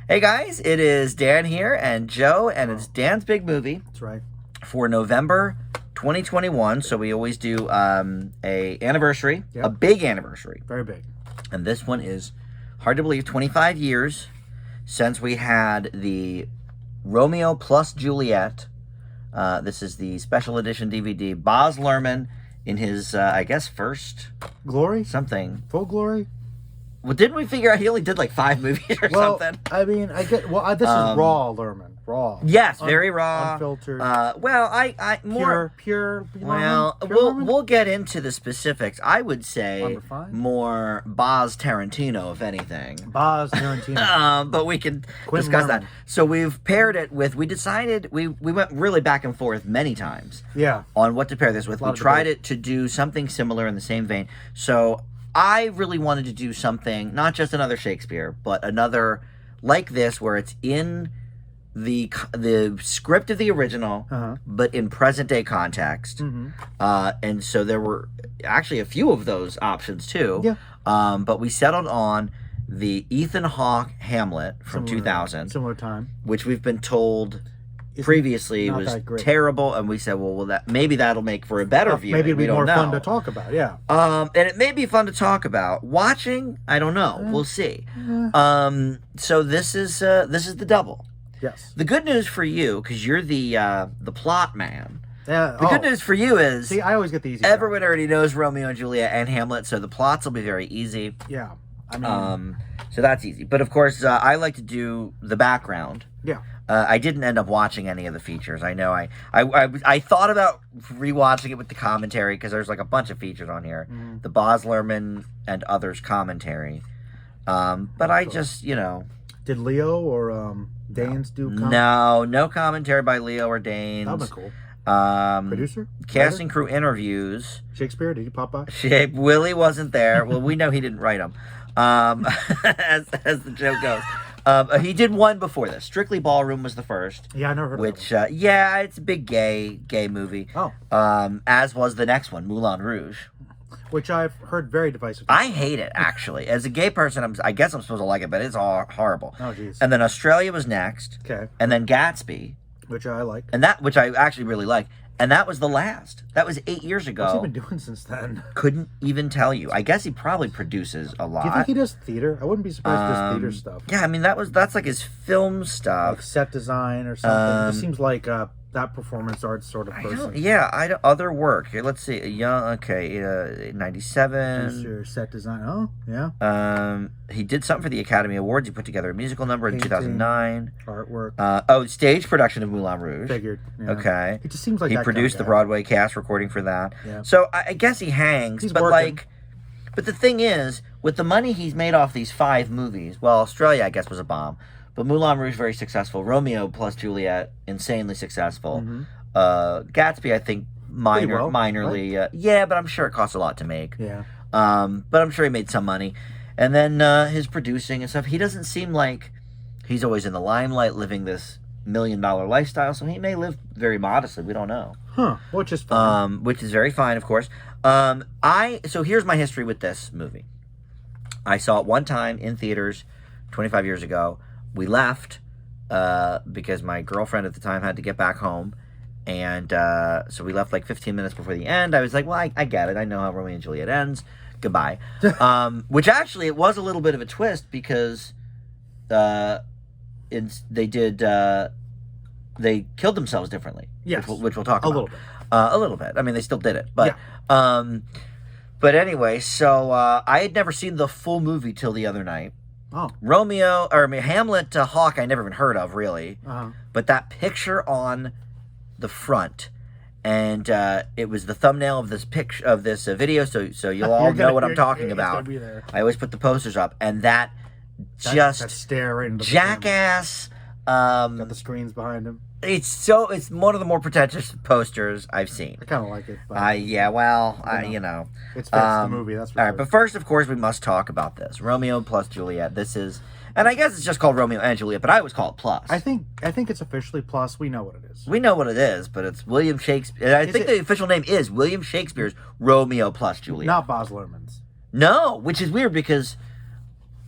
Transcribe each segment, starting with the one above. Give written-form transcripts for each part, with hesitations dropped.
Hey guys, it is Dan here and Joe, and it's Dan's big movie. That's right. For November 2021. So we always do a anniversary, Yep. a big anniversary. Very big. And this one is hard to believe, 25 years since we had the Romeo plus Juliet. This is the special edition DVD. Baz Luhrmann in his, I guess, first Glory? something. Full glory? Well, didn't we figure out he only did like 5 movies or something? I mean, this is raw Luhrmann. Raw. Yes, very raw. Unfiltered. Well, I more pure. Well, we'll get into the specifics. I would say Unrefined? more Baz Tarantino, if anything. Baz Tarantino. But we can Quentin discuss that. Luhrmann. So we've paired it with. We decided we went really back and forth many times. Yeah. On what to pair this with. We tried it to do something similar in the same vein. So I really wanted to do something, not just another Shakespeare, but another like this, where it's in the script of the original, but in present day context. And so there were actually a few of those options too. Yeah. But we settled on the Ethan Hawke Hamlet from 2000, Similar time. which we've been told previously was terrible, and we said, well, maybe that'll make for a better view. Maybe it'll be more fun to talk about. Yeah. And it may be fun to talk about. Watching, I don't know. We'll see. So this is the double. Yes. The good news for you, because you're the plot man. Yeah. The good news for you is, see, I always get the easy. Everyone already knows Romeo and Juliet and Hamlet, so the plots will be very easy. Yeah. I mean, so that's easy. But of course, I like to do the background. Yeah. I didn't end up watching any of the features. I know I thought about rewatching it with the commentary, because there's like a bunch of features on here. The Baz Luhrmann and others commentary. But I just, did Leo or Danes do commentary? No commentary by Leo or Danes. That would be cool. Producer? Casting crew interviews. Shakespeare, did he pop by? Willie wasn't there. Well, we know he didn't write them. As the joke goes. He did one before this. Strictly Ballroom was the first. Yeah, I never heard of which, it's a big gay movie. Oh. As was the next one, Moulin Rouge. Which I've heard very divisive. I hate it, actually. As a gay person, I guess I'm supposed to like it, but it's all horrible. Oh, jeez. And then Australia was next. Okay. And then Gatsby. Which I like. And which I actually really like. And that was the last. That was 8 years ago. What's he been doing since then? Couldn't even tell you. I guess he probably produces a lot. Do you think he does theater? I wouldn't be surprised if he does theater stuff. Yeah, I mean, that's like his film stuff. Like set design or something. It seems like that performance art sort of person. Other work. Here, let's see. 97. Producer, set design. Oh, yeah. He did something for the Academy Awards. He put together a musical number in 2009. Artwork. Stage production of Moulin Rouge. Figured. Yeah. Okay. It just seems like he that produced kind of the Broadway cast recording for that. Yeah. So I guess he hangs. He's but working. But the thing is, with the money he's made off these 5 movies, well, Australia I guess was a bomb, but Moulin Rouge very successful. Romeo plus Juliet insanely successful. Gatsby I think minorly. Right? But I'm sure it costs a lot to make. Yeah. But I'm sure he made some money. And then his producing and stuff, he doesn't seem like he's always in the limelight living this $1 million lifestyle, so he may live very modestly. We don't know. Which is fine. Which is very fine, of course. So here's my history with this movie. I saw it one time in theaters 25 years ago. We left because my girlfriend at the time had to get back home. And so we left like 15 minutes before the end. I was like, well, I get it. I know how Romeo and Juliet ends. Goodbye. Which actually, it was a little bit of a twist, because they killed themselves differently. Yes. Which we'll talk about. A little bit. I mean, they still did it. But but anyway, so I had never seen the full movie till the other night. Oh. Hamlet Hawke I never even heard of, really. But that picture on the front, and it was the thumbnail of this picture of this video, so you'll all know what I'm talking about. I always put the posters up, and that stare right into jackass. Got the screens behind him. It's one of the more pretentious posters I've seen. I kind of like it. But It's the movie. That's all right. But first, of course, we must talk about this Romeo plus Juliet. This is. And I guess it's just called Romeo and Juliet, but I always call it Plus. I think it's officially Plus. We know what it is. We know what it is, but it's William Shakespeare. I think the official name is William Shakespeare's Romeo plus Juliet. Not Baz Luhrmann's. No, which is weird because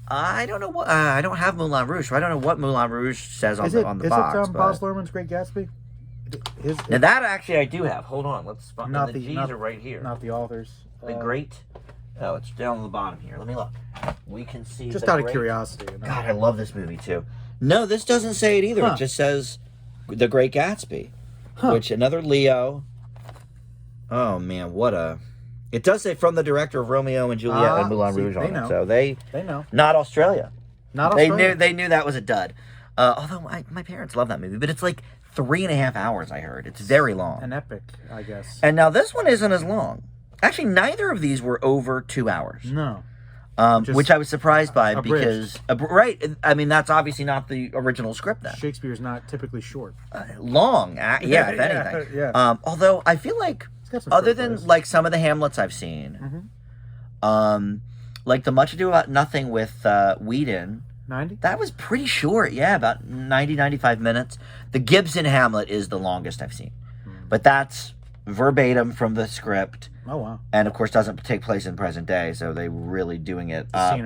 I don't know what I don't have Moulin Rouge, so I don't know what Moulin Rouge says on the box. Is it Baz Luhrmann's Great Gatsby? Now that actually I do have. Hold on, let's. Not the G's are right here. Not the authors. The Great. Oh, it's down on the bottom here. Let me look. We can see. Just out of curiosity. God, I love this movie too. No, this doesn't say it either. It just says The Great Gatsby, which another Leo. Oh man, what a! It does say from the director of Romeo and Juliet and Moulin Rouge on it. So they know. Not Australia. Not Australia. They knew that was a dud. Although my parents love that movie, but it's like 3.5 hours. I heard it's very long. An epic, I guess. And now this one isn't as long. Actually, neither of these were over 2 hours. No. Which I was surprised by abridged. because right. I mean, that's obviously not the original script. Then Shakespeare's not typically short. Long, yeah. If anything, yeah. Although I feel like other than like some of the Hamlets I've seen, like the Much Ado About Nothing with Whedon. 90? That was pretty short, yeah, about 90, 95 minutes. The Gibson Hamlet is the longest I've seen. But that's verbatim from the script. Oh, wow. And, of course, doesn't take place in present day, so they were really doing it up.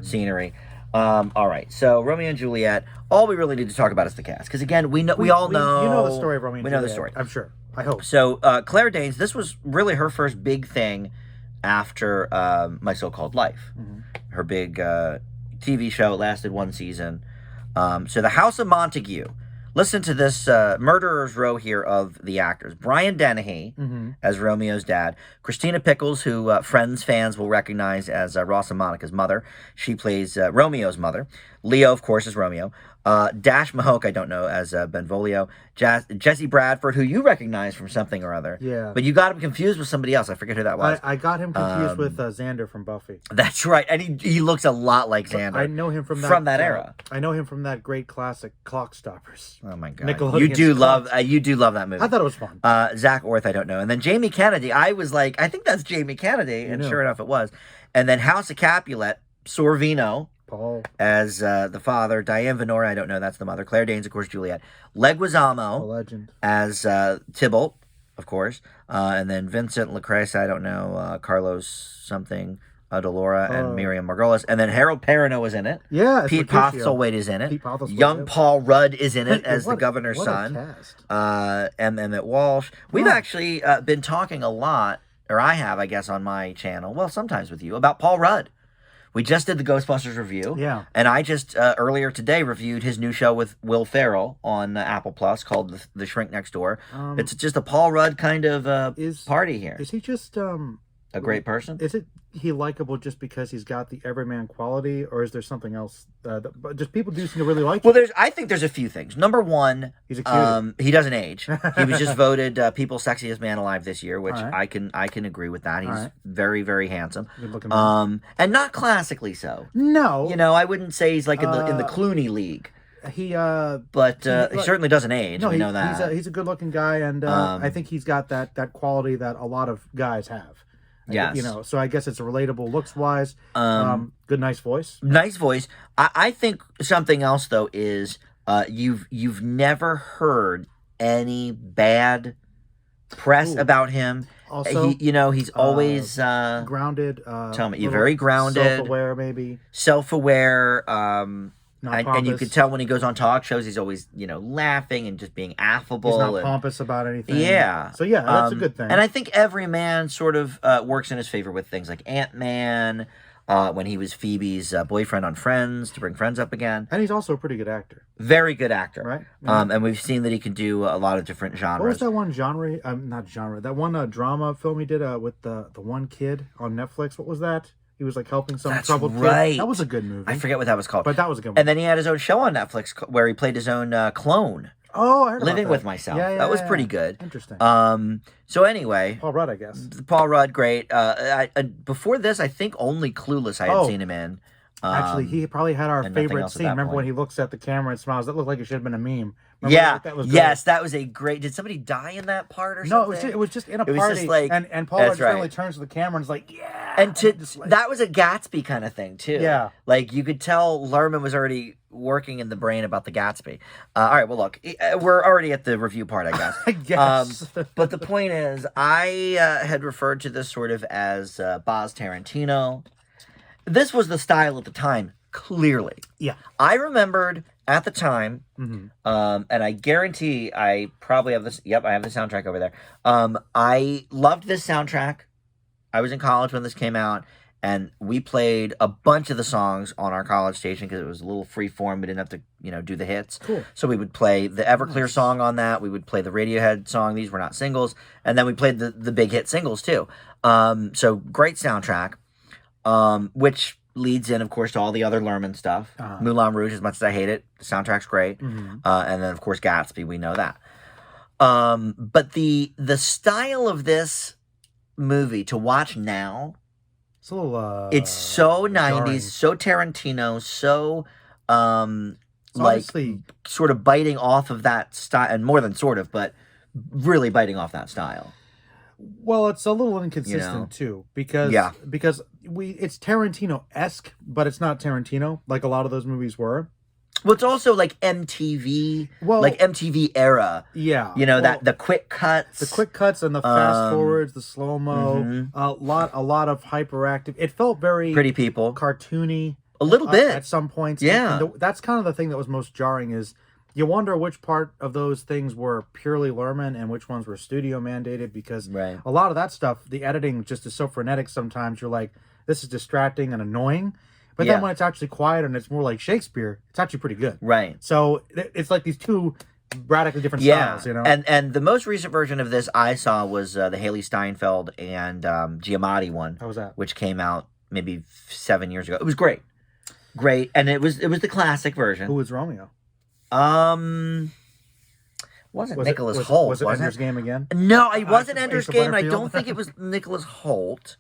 Scenery. All right, so Romeo and Juliet, all we really need to talk about is the cast. Because, again, we all know... You know the story of Romeo and Juliet. We know the story. I'm sure. I hope. So, Claire Danes, this was really her first big thing after My So-Called Life. Her big... TV show. It lasted 1 season. So the House of Montague. Listen to this murderer's row here of the actors. Brian Dennehy as Romeo's dad. Christina Pickles, who Friends fans will recognize as Ross and Monica's mother. She plays Romeo's mother. Leo, of course, is Romeo. Dash Mahok, I don't know, as Benvolio. Jesse Bradford, who you recognize from something or other. Yeah. But you got him confused with somebody else. I forget who that was. I got him confused with Xander from Buffy. That's right. And he looks a lot like Xander. I know him from that era. I know him from that great classic Clock Stoppers. Oh my God. You do love that movie. I thought it was fun. Zach Orth, I don't know. And then Jamie Kennedy, I was like, I think that's Jamie Kennedy. And sure enough, it was. And then House of Capulet, Sorvino. Paul as the father, Diane Venora, I don't know, that's the mother. Claire Danes, of course, Juliet. Leguizamo, a legend, as Tybalt, of course, and then Vincent Lecrece, I don't know, Carlos something, Dolora, and Miriam Margolis, and then Harold Perrineau was in it. Yeah, Pete Postlethwaite is in it. Young Paul Rudd is in it as the governor's son. Emmett Walsh. We've actually been talking a lot, or I have, I guess, on my channel. Well, sometimes with you about Paul Rudd. We just did the Ghostbusters review. Yeah. And I just, earlier today, reviewed his new show with Will Ferrell on Apple Plus called The Shrink Next Door. It's just a Paul Rudd kind of party here. Is he just... a great person? Is he likable just because he's got the everyman quality, or is there something else? Just people do seem to really like him. Well, I think there's a few things. Number one, he's a cutie. He doesn't age. He was just voted People's Sexiest Man Alive this year, which I can agree with that. He's very, very handsome. Good looking man. And not classically so. No. You know, I wouldn't say he's like in the Clooney league. He certainly doesn't age. No, we know that. He's a good looking guy, and I think he's got that quality that a lot of guys have. Yes. You know, so I guess it's relatable looks wise. Good, nice voice. Nice voice. I think something else though is you've never heard any bad press about him. Also, he's always grounded. Tell me, you're very grounded, self-aware, maybe self-aware. And you could tell when he goes on talk shows, he's always, laughing and just being affable. He's not pompous about anything. Yeah. So, yeah, that's a good thing. And I think every man sort of works in his favor with things like Ant-Man, when he was Phoebe's boyfriend on Friends, to bring Friends up again. And he's also a pretty good actor. Very good actor. Right. And we've seen that he can do a lot of different genres. What was that one genre? Not genre. That one drama film he did with the one kid on Netflix. What was that? He was like helping some troubled kid. That was a good movie. I forget what that was called. But that was a good one. And then he had his own show on Netflix where he played his own clone. Oh, I heard about Living that. with Myself. Yeah, that was pretty good. Interesting. So anyway. Paul Rudd, I guess. Paul Rudd, great. Before this, I think only Clueless I had seen him in. Actually, he probably had our favorite scene. Remember when he looks at the camera and smiles? That looked like it should have been a meme. Remember that was great? Yes, that was a great... Did somebody die in that part or something? No, it was just in a party. It was just like... And Paul Rudd finally turns to the camera and is like, yeah! And that was a Gatsby kind of thing, too. Yeah. Like, you could tell Luhrmann was already working in the brain about the Gatsby. All right, well, look, we're already at the review part, I guess. I guess. But the point is, I had referred to this sort of as Boz Tarantino. This was the style at the time. clearly. Yeah. I remembered at the time, and I guarantee I probably have this. Yep, I have the soundtrack over there. I loved this soundtrack. I was in college when this came out, and we played a bunch of the songs on our college station because it was a little free form. We didn't have to, do the hits. Cool. So we would play the Everclear song on that. We would play the Radiohead song. These were not singles. And then we played the big hit singles, too. So great soundtrack, which leads in, of course, to all the other Luhrmann stuff. Moulin Rouge, as much as I hate it, the soundtrack's great. And then, of course, Gatsby, we know that. But the style of this movie to watch now, it's a little, it's so 90s, jarring. so Tarantino, so honestly, sort of biting off of that style, and more than sort of, but really biting off that style. Well, it's a little inconsistent too, because it's Tarantino-esque, but it's not Tarantino like a lot of those movies were. Well, it's also like MTV, like MTV era. Yeah. The quick cuts. The quick cuts and the fast forwards, the slow-mo, a lot of hyperactive. It felt very Pretty People, cartoony. A little bit. At some points. Yeah. And that's kind of the thing that was most jarring is you wonder which part of those things were purely Luhrmann and which ones were studio mandated, because a lot of that stuff, the editing just is so frenetic sometimes. You're like, this is distracting and annoying. But then when it's actually quiet and it's more like Shakespeare, it's actually pretty good. Right. So it's like these two radically different styles, And the most recent version of this I saw was the Haley Steinfeld and Giamatti one. How was that? Which came out maybe 7 years ago. It was great. Great. And it was the classic version. Who was Romeo? Wasn't Nicholas Hoult, was it Ender's Game again? No, it wasn't Ender's Game. I don't think it was Nicholas Hoult.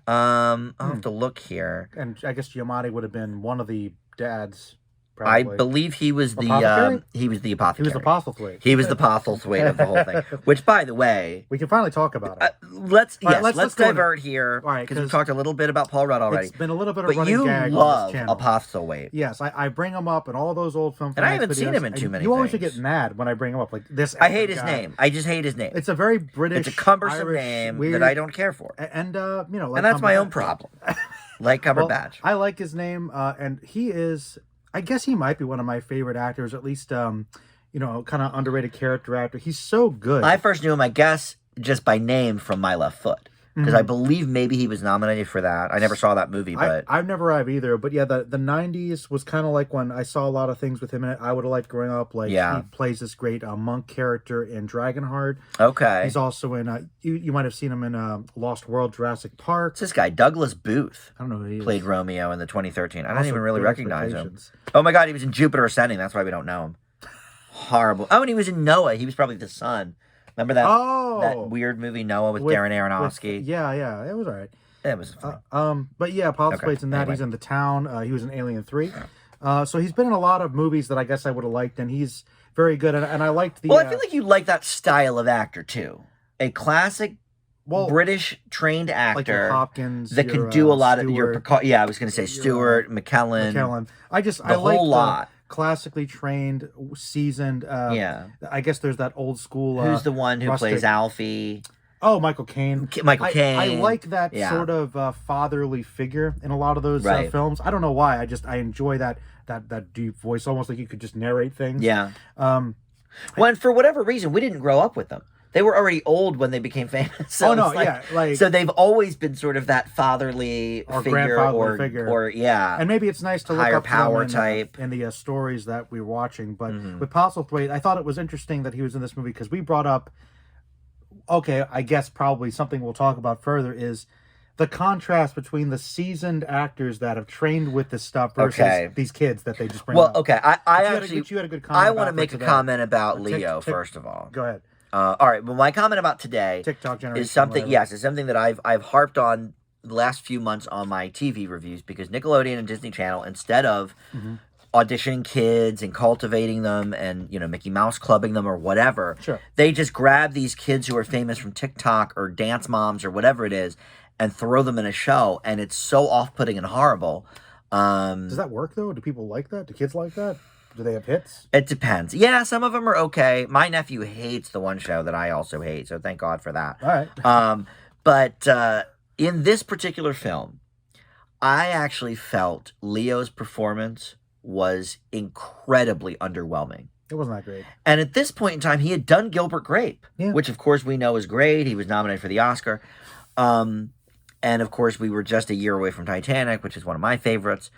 I'll have to look here. And I guess Giamatti would have been one of the dads. I Probably. believe he was the Apothecary? he was the apothecary. He was the Postlethwaite. He was the Postlethwaite of the whole thing. Which, by the way, we can finally talk about it. let's let's go divert here, All right, because we've talked a little bit about Paul Rudd already. It's been a little bit of But running you gag love on this channel. a Postlethwaite. Yes, I bring him up in all those old film. And I haven't videos, seen him in too many You always things. get mad when I bring him up. Like this. I hate his guy. name. I just hate his name. It's a very British. It's a cumbersome Irish, name weird, that I don't care for. And like and that's my own problem. Like Cumberbatch. I like his name, and he is. I guess he might be one of my favorite actors, at least, kind of underrated character actor. He's so good. I first knew him, I guess, just by name from My Left Foot. Because I believe maybe he was nominated for that. I never saw that movie, but... I've never have either. But yeah, the 90s was kind of like when I saw a lot of things with him in it I would have liked growing up. Like, he plays this great monk character in Dragonheart. Okay. He's also in... you might have seen him in Lost World, Jurassic Park. It's this guy, Douglas Booth. I don't know who he is. Played Romeo in the 2013. I don't Also even really Great recognize him. Expectations. Oh my God, he was in Jupiter Ascending. That's why we don't know him. Horrible. Oh, and he was in Noah. He was probably the son. Remember that weird movie Noah with Darren Aronofsky? Yeah, it was all right. It was fun. But yeah, Postlethwaite's in that. Anyway. He's in The Town. He was in Alien 3. So he's been in a lot of movies that I guess I would have liked, and he's very good. And I liked the... Well, I feel like you like that style of actor, too. A classic British trained actor like your Hopkins, that can do a lot of your... I was going to say Stewart, McKellen. I like whole lot. Classically trained, seasoned. I guess there's that old school. Who's the one who plays Alfie? Oh, Michael Caine. Michael Caine. I like that sort of fatherly figure in a lot of those films. I don't know why. I enjoy that deep voice, almost like you could just narrate things. Yeah. Well, and for whatever reason, we didn't grow up with them. They were already old when they became famous. So so they've always been sort of that fatherly or figure, grandfatherly figure, and maybe it's nice to look higher up power them type in the stories that we were watching. But with Postlethwaite, I thought it was interesting that he was in this movie because we brought up. Okay, I guess probably something we'll talk about further is the contrast between the seasoned actors that have trained with this stuff versus these kids that they just bring up. Okay, I actually you had a good comment. I want to make a comment about Leo first of all. Go ahead. All right. Well, my comment about today TikTok generation is something. Yes, it's something that I've harped on the last few months on my TV reviews because Nickelodeon and Disney Channel, instead of auditioning kids and cultivating them and Mickey Mouse clubbing them or whatever, they just grab these kids who are famous from TikTok or Dance Moms or whatever it is and throw them in a show, and it's so off-putting and horrible. Does that work though? Do people like that? Do kids like that? Do they have hits? It depends. Yeah, some of them are okay. My nephew hates the one show that I also hate, so thank God for that. All right. But in this particular film, I actually felt Leo's performance was incredibly underwhelming. It wasn't that great. And at this point in time, he had done Gilbert Grape, Yeah. which of course we know is great. He was nominated for the Oscar. And of course, we were just a year away from Titanic, which is one of my favorites.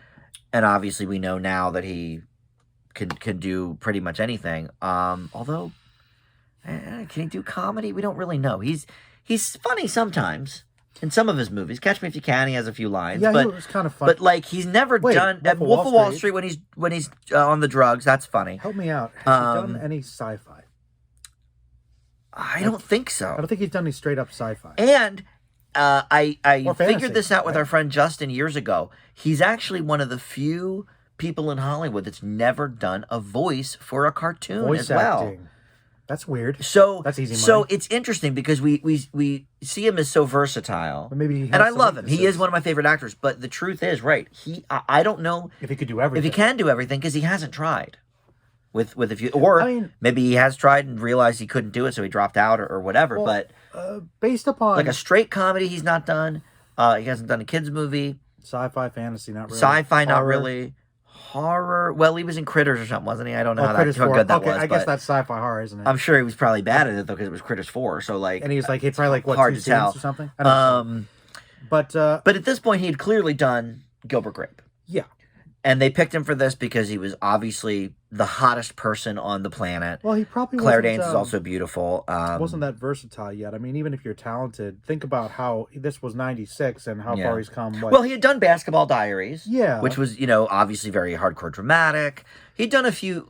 And obviously, we know now that he can do pretty much anything. Although, can he do comedy? We don't really know. He's funny sometimes in some of his movies. Catch Me If You Can. He has a few lines. Yeah, but, it was kind of funny. But like, he's never done Wolf of Wall Street when he's on the drugs. That's funny. Help me out. Has he done any sci-fi? I don't think so. I don't think he's done any straight up sci-fi. And I fantasy, figured this out with our friend Justin years ago. He's actually one of the few people in Hollywood that's never done a voice for a cartoon Voice as well. acting. That's weird. So that's easy money. So it's interesting because we see him as so versatile. But maybe and I love him. He is one of my favorite actors. But the truth is, right? I don't know if he could do everything. If he can do everything because he hasn't tried. With a few, or maybe he has tried and realized he couldn't do it, so he dropped out or whatever. Well, but based upon like a straight comedy, he's not done. He hasn't done a kids movie. Sci-fi, fantasy, not really. Sci-fi, not really. Horror. Well, he was in Critters or something, wasn't he? I don't know how good that was. I guess that's sci-fi horror, isn't it? I'm sure he was probably bad at it though, because it was Critters 4. So like, and he's like, it's probably like what, hard 2 to tell or something. I don't know. But at this point, he had clearly done Gilbert Grape. Yeah. And they picked him for this because he was obviously the hottest person on the planet. Well, he probably Claire Danes is also beautiful. Wasn't that versatile yet? I mean, even if you're talented, think about how this was 96 and how far he's come. Well, he had done Basketball Diaries. Yeah. Which was, obviously very hardcore dramatic. He'd done a few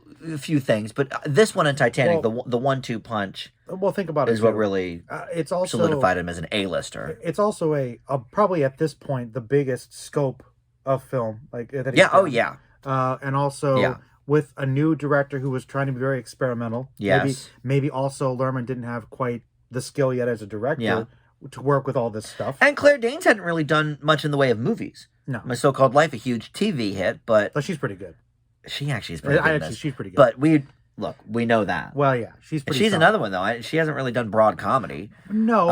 things, but this one in Titanic, the 1-2 punch. Well, think about it. Is what really it's also solidified him as an A-lister. It's also a probably at this point the biggest scope of film, like that. And also with a new director who was trying to be very experimental. Yes, maybe also Luhrmann didn't have quite the skill yet as a director to work with all this stuff. And Claire Danes hadn't really done much in the way of movies. No, My So-Called Life, a huge TV hit, but she's pretty good. She actually is pretty good. She's pretty good. But we know that. Well, yeah, she's pretty. She's another one though. She hasn't really done broad comedy. No,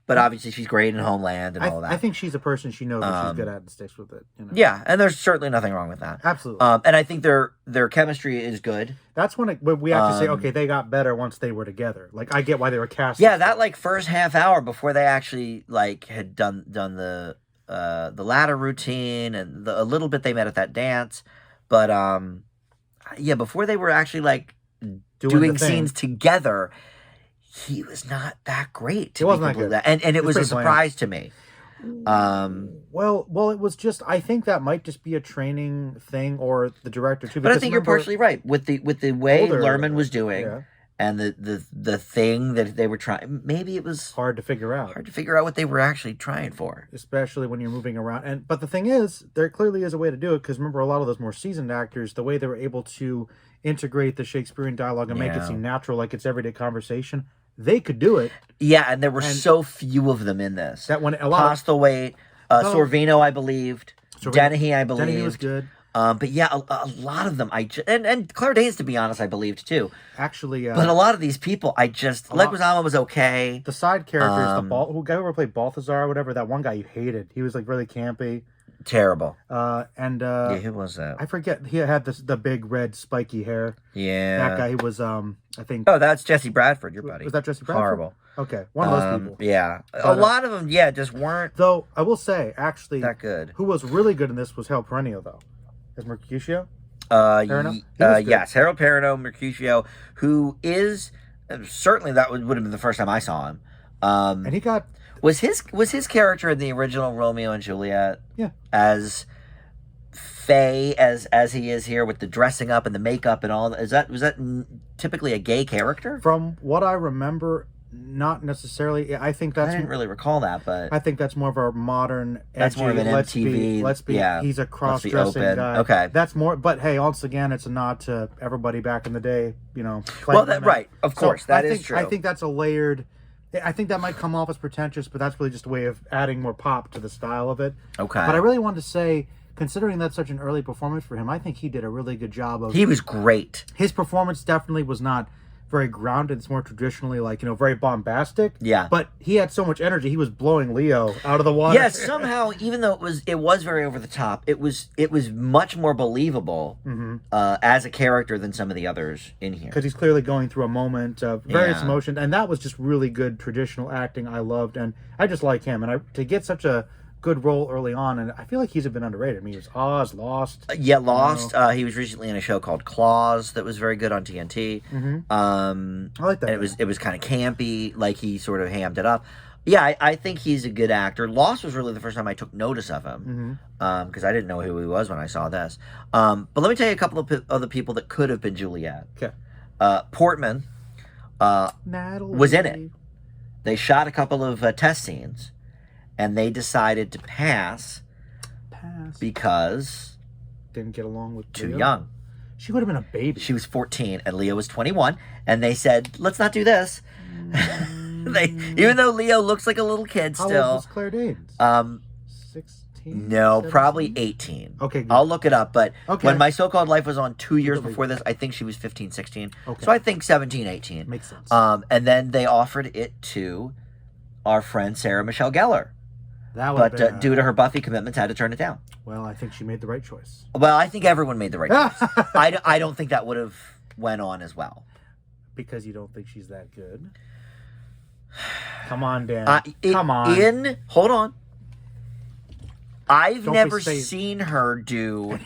but obviously she's great in Homeland and all that. I think she's a person she knows what she's good at and sticks with it. Yeah, and there's certainly nothing wrong with that. Absolutely. And I think their chemistry is good. That's when we actually say, okay, they got better once they were together. Like I get why they were cast. Yeah, that like first half hour before they actually like had done the ladder routine and a little bit they met at that dance, but before they were actually like doing scenes together, he was not that great. It wasn't that good. And it was a surprise to me. Well, it was just. I think that might just be a training thing, or the director too. But I think you're partially right with the way Luhrmann was doing, and the thing that they were trying. Maybe it was hard to figure out. Hard to figure out what they were actually trying for, especially when you're moving around. But the thing is, there clearly is a way to do it because remember, a lot of those more seasoned actors, the way they were able to integrate the Shakespearean dialogue and make it seem natural, like it's everyday conversation. They could do it. Yeah, and there were so few of them in this. That when a lot Postlethwaite, Sorvino, I believed. Dennehy, I believed. Dennehy was good. But yeah, a lot of them, and Claire Danes, to be honest, I believed too. Actually, but a lot of these people, Leguizamo was okay. The side characters, who ever played Balthazar or whatever, that one guy you hated. He was like really campy. Terrible. Who was that? I forget. He had the big red spiky hair. Yeah. That guy who was I think. Oh, that's Jesse Bradford, your buddy. Was that Jesse Bradford? Horrible. Okay, one of those people. Yeah, a lot of them. Yeah, just weren't. Though I will say, actually, that good. Who was really good in this was Harold Perrineau, though, as Mercutio. Yes, Harold Perrineau, Mercutio, who is certainly that would have been the first time I saw him. And he got. Was his character in the original Romeo and Juliet as fey as he is here with the dressing up and the makeup and all that? Was that typically a gay character? From what I remember, not necessarily. I think that's. I didn't really recall that, but I think that's more of our modern. That's more of an MTV. Let's be. He's a cross-dressing guy. Okay, that's more. But hey, once again, it's a nod to everybody back in the day. Well, right, of course, that is true. I think that's a layered. I think that might come off as pretentious, but that's really just a way of adding more pop to the style of it. Okay. But I really wanted to say, considering that's such an early performance for him, I think he did a really good job of... He was great. His performance definitely was not very grounded. It's more traditionally like, very bombastic. Yeah. But he had so much energy. He was blowing Leo out of the water. Yes, somehow, even though it was very over the top, it was much more believable as a character than some of the others in here. Because he's clearly going through a moment of various emotions, and that was just really good traditional acting. I loved, and I just like him. And to get such a good role early on, and I feel like he's been underrated. I mean, he was Oz, Lost. Lost. He was recently in a show called Claws that was very good on TNT. I like that. And it was kind of campy, like he sort of hammed it up. Yeah, I think he's a good actor. Lost was really the first time I took notice of him, because I didn't know who he was when I saw this. But let me tell you a couple of other people that could have been Juliet. Okay. Portman was in it. They shot a couple of test scenes, and they decided to pass because didn't get along with too Leo. young. She would have been a baby. She was 14 and Leo was 21, and they said, let's not do this. Even though Leo looks like a little kid still. How old was Claire Danes? 16? No, 17? probably 18. Okay, good. I'll look it up, but Okay. when My So-Called Life was on 2 years before this, I think she was 15, 16. Okay. So I think 17, 18. Makes sense. And then they offered it to our friend Sarah Michelle Gellar. That would But due to her Buffy commitments, had to turn it down. Well, I think she made the right choice. Well, I think everyone made the right choice. I don't think that would have went on as well. Because you don't think she's that good? Come on, Dan. Come on. Hold on. I've Don't never be saying- seen her do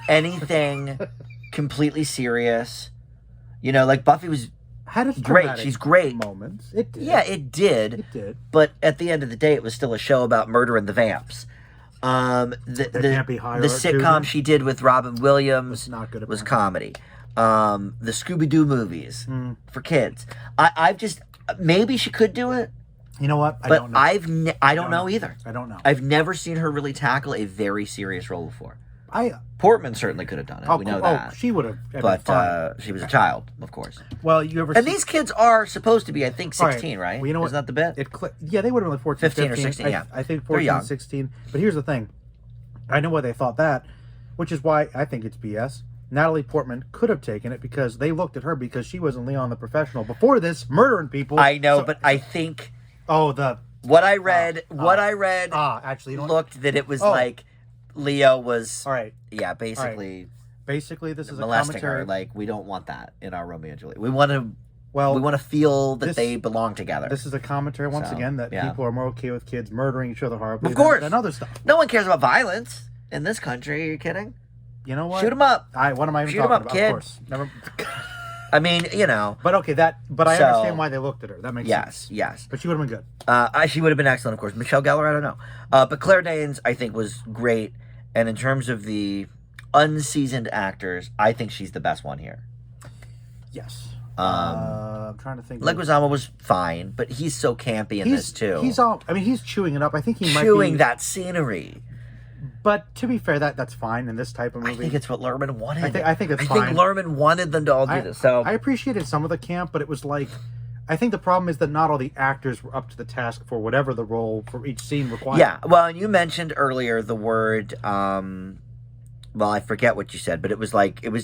anything completely serious. Like Buffy was Had its great. dramatic She's great. moments. It did. Yeah, it did. It did. But at the end of the day, it was still a show about murdering the vamps. There can't be higher the art to sitcom them. she did with Robin Williams not good. was comedy. The Scooby-Doo movies for kids. I've just maybe she could do it. You know what? But I don't know. I don't know either. I don't know. I've never seen her really tackle a very serious role before. Portman certainly could have done it. We know that. She would have. But she was a child, of course. Well, you ever? And these kids are supposed to be, I think, 16, right? Well, you know what? Isn't that the bit? Yeah, they would have been like 14, 15 or 16, yeah. I think They're 14, young. 16. But here's the thing. I know why they thought that, which is why I think it's BS. Natalie Portman could have taken it because they looked at her because she wasn't Leon the Professional before this, murdering people. I know, but I think what I read actually, you know looked that it was like Leo was all right. Yeah, basically Basically, this is a molesting commentary. her. Like, we don't want that in our Romeo and Juliet. We want to feel that they belong together. This is a commentary once again that people are more okay with kids murdering each other horribly of course. than other stuff. No one cares about violence in this country. Are you kidding? You know what? Shoot them up. What am I even Shoot 'em talking up, about? kid. Of course. Never. I mean, But okay, but I understand why they looked at her. That makes sense. Yes. But she would have been good. She would have been excellent, of course. Michelle Gellar, I don't know. But Claire Danes, I think, was great. And in terms of the unseasoned actors, I think she's the best one here. Yes. I'm trying to think. Leguizamo was fine, but he's so campy in this too. He's chewing it up. I think he might be chewing that scenery. But to be fair, that's fine in this type of movie. I think it's what Luhrmann wanted. I think it's fine. I think Luhrmann wanted them to all do this. So I appreciated some of the camp, but it was like, I think the problem is that not all the actors were up to the task for whatever the role for each scene required. Yeah, well, and you mentioned earlier the word. Well, I forget what you said, but it was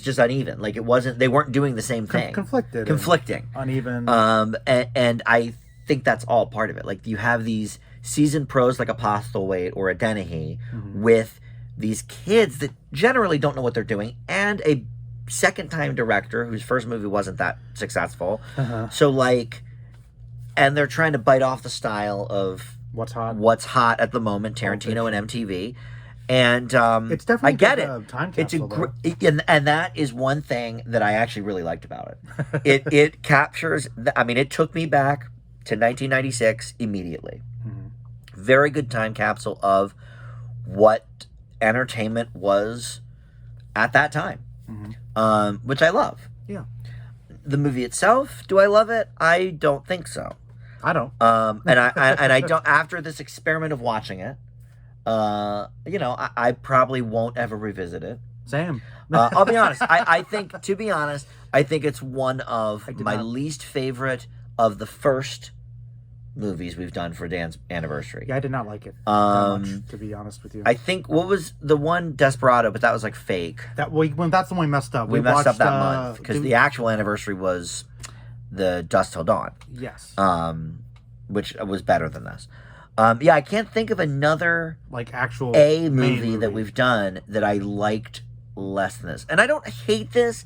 just uneven. Like it wasn't. They weren't doing the same thing. Conflicting. Uneven. And I think that's all part of it. Like you have these seasoned pros like a Postlethwaite or a Dennehy with these kids that generally don't know what they're doing, and a second-time director whose first movie wasn't that successful. So and they're trying to bite off the style of what's hot at the moment, Tarantino and MTV. And it's definitely I get it. Time it's capsule, and that is one thing that I actually really liked about it. It captures. It took me back to 1996 immediately. Very good time capsule of what entertainment was at that time, which I love. Yeah. The movie itself, do I love it? I don't think so. I don't. And I don't. After this experiment of watching it. I probably won't ever revisit it. Same. I'll be honest. I think it's one of my least favorite of the first movies we've done for Dan's anniversary. Yeah, I did not like it that much, to be honest with you. I think, what was the one, Desperado, but that was fake. That's the one we messed up. We messed up that month, because the actual anniversary was the Dusk Till Dawn. Yes. Which was better than this. Yeah, I can't think of another like actual movie that we've done that I liked less than this. And I don't hate this.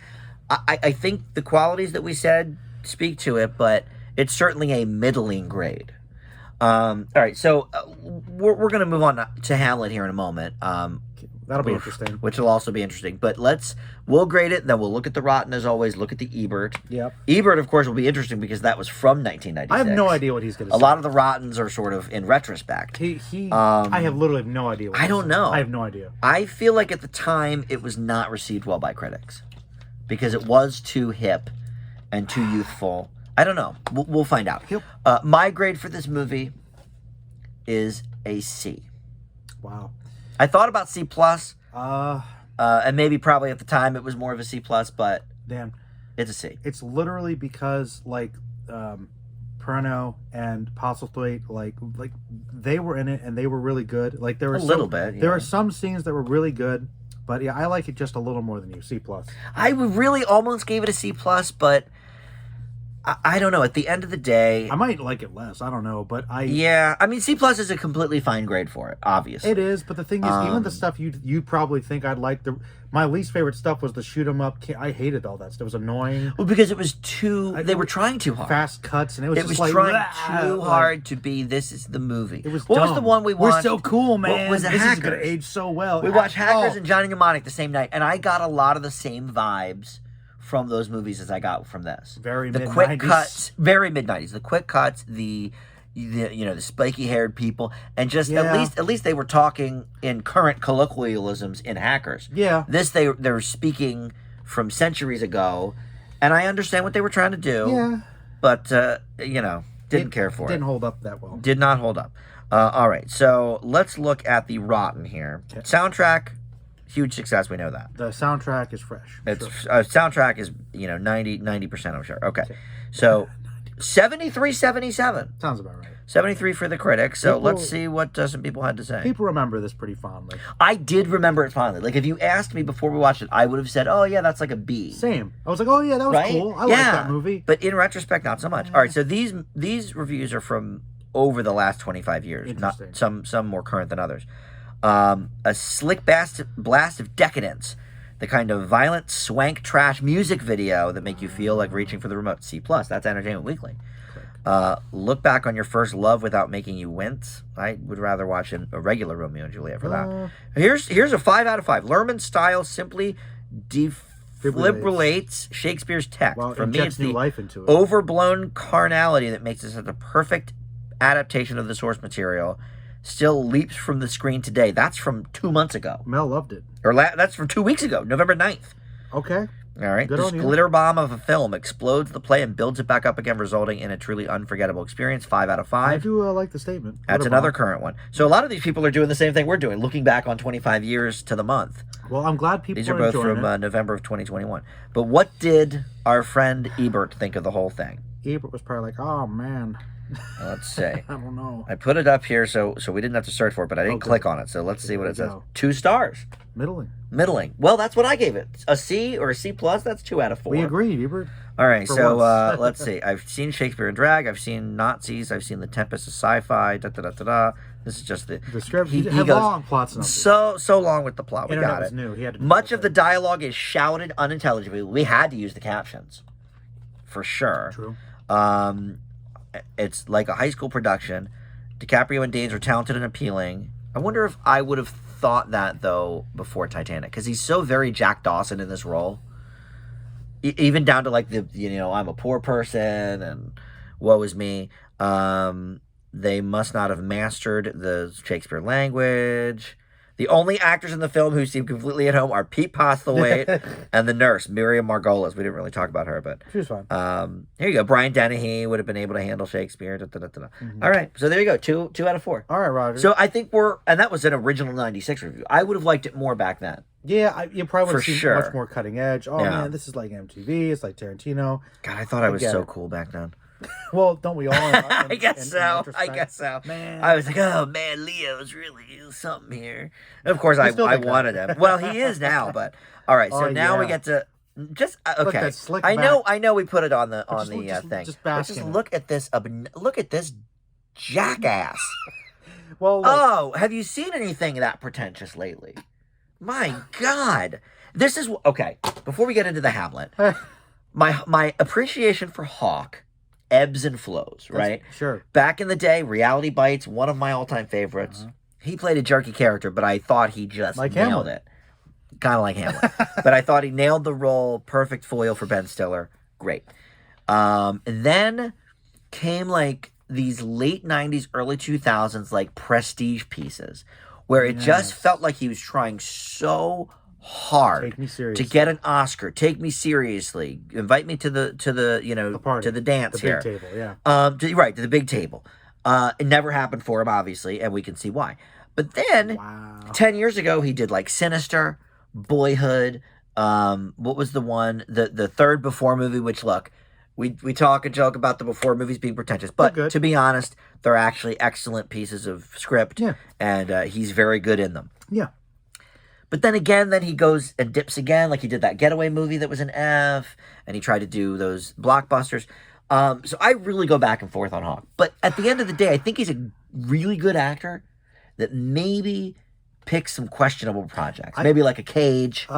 I think the qualities that we said speak to it, but it's certainly a middling grade. All right, so we're going to move on to Hamlet here in a moment. That'll be interesting. Which will also be interesting. But we'll grade it, then we'll look at the Rotten as always, look at the Ebert. Yep. Ebert, of course, will be interesting because that was from 1996. I have no idea what he's going to say. A lot of the Rottens are sort of in retrospect. I have literally no idea what I don't know. I have no idea. I feel like at the time it was not received well by critics because it was too hip and too youthful. I don't know. We'll find out. Yep. My grade for this movie is a C. Wow. I thought about C+, and maybe probably at the time it was more of a C+, but damn, it's a C. It's literally because like Perno and Postlethwaite, like they were in it and they were really good. Like there were there are some scenes that were really good, but yeah, I like it just a little more than you. C+. I really almost gave it a C+, but I don't know. At the end of the day, I might like it less. I don't know, but yeah. I mean, C+ is a completely fine grade for it. Obviously, it is. But the thing is, even the stuff you probably think I'd like. My least favorite stuff was the shoot 'em up. I hated all that stuff. It was annoying. Well, because it was they were trying too hard. Fast cuts, and it was trying too hard to be. This is the movie. It was. What was the one we watched? We're so cool, man. What was it? This Hackers. is gonna age so well. We watched Hackers and Johnny Mnemonic the same night, and I got a lot of the same vibes from those movies as I got from this. Very the mid-90s. Quick cuts, very mid-90s. The quick cuts, the spiky haired people, and just at least they were talking in current colloquialisms in Hackers. Yeah. This they were speaking from centuries ago, and I understand what they were trying to do. Yeah. But didn't care for it. Didn't hold up that well. Did not hold up. All right, so let's look at the Rotten here. Okay. Soundtrack. Huge success, we know that. The soundtrack is fresh. Soundtrack is 90%, I'm sure. Okay. So 73-77. Sounds about right. 73 for the critics. So let's see what some people had to say. People remember this pretty fondly. I did remember it fondly. Like if you asked me before we watched it, I would have said, "Oh yeah, that's like a B." Same. I was like, "Oh yeah, that was cool. I like that movie." But in retrospect, not so much. All right, so these reviews are from over the last 25 years, not some more current than others. A slick blast of decadence, the kind of violent swank trash music video that make you feel like reaching for the remote. C+. That's Entertainment Weekly. Look back on your first love without making you wince. I would rather watch a regular Romeo and Juliet for that. Here's a 5 out of 5. Luhrmann style simply defibrillates Shakespeare's text. Well, for me, it's the life into it. Overblown carnality that makes this a perfect adaptation of the source material. Still leaps from the screen today. That's from 2 months ago. Mel loved it. Or that's from 2 weeks ago, November 9th. Okay. All right. Good this glitter bomb of a film explodes the play and builds it back up again, resulting in a truly unforgettable experience. 5 out of 5. I do like the statement. That's another current one. So a lot of these people are doing the same thing we're doing, looking back on 25 years to the month. Well, I'm glad people These are both from November of 2021. But what did our friend Ebert think of the whole thing? Ebert was probably like, oh, man. Let's see. I don't know. I put it up here so we didn't have to search for it, but I didn't click on it. So let's see what it says. 2 stars. Middling. Well, that's what I gave it. A C or a C+, that's 2 out of 4. We agreed, Ebert. All right, so let's see. I've seen Shakespeare in Drag. I've seen Nazis. I've seen The Tempest of Sci-Fi. This is just the script. He goes long plots. So long with the plot. We got it. New. He had to Much of the dialogue is shouted unintelligibly. We had to use the captions, for sure. True. It's like a high school production. DiCaprio and Danes are talented and appealing. I wonder if I would have thought that, though, before Titanic. Because he's so very Jack Dawson in this role. Even down to, like, I'm a poor person and woe is me. They must not have mastered the Shakespeare language. The only actors in the film who seem completely at home are Pete Postlethwaite and the nurse, Miriam Margolis. We didn't really talk about her, but she was fine. Here you go. Brian Dennehy would have been able to handle Shakespeare. All right, so there you go. 2 out of 4. All right, Roger. So I think and that was an original 96 review. I would have liked it more back then. Yeah, you probably would have seen much more cutting edge. Oh, man, this is like MTV. It's like Tarantino. God, I thought I was so cool back then. Well, don't we all? I guess so. Man. I was like, oh man, Leo's really something here. And of course, I wanted him. Well, he is now, but all right. So now we get to Just Look, okay. that slick I back. know. We put it on the thing. Just But bask just in it. look at this. Look at this jackass. Well, look, Oh, have you seen anything that pretentious lately? My God, this is okay. Before we get into the Hamlet, my appreciation for Hawke ebbs and flows. Right? Sure. Back in the day, Reality Bites, one of my all-time favorites. He played a jerky character, but I thought he just Like nailed Hamlet. it. Kind of like Hamlet. But I thought he nailed the role. Perfect foil for Ben Stiller. Great. And then came like these late 90s, early 2000s, like prestige pieces where it just felt like he was trying so hard Take me seriously. to get an Oscar. Take me seriously. Invite me to the you know, The party. to the dance The here. big table, yeah. To the big table. It never happened for him, obviously, and we can see why. But then, Wow. 10 years ago, he did like Sinister, Boyhood. What was the one? The third Before movie, which, look, we talk and joke about the Before movies being pretentious. But good. to be honest, they're actually excellent pieces of script. Yeah. And he's very good in them. Yeah. But then again, he goes and dips again, like he did that Getaway movie that was an F, and he tried to do those blockbusters. So I really go back and forth on Hawke. But at the end of the day, I think he's a really good actor that maybe picks some questionable projects. Maybe like a Cage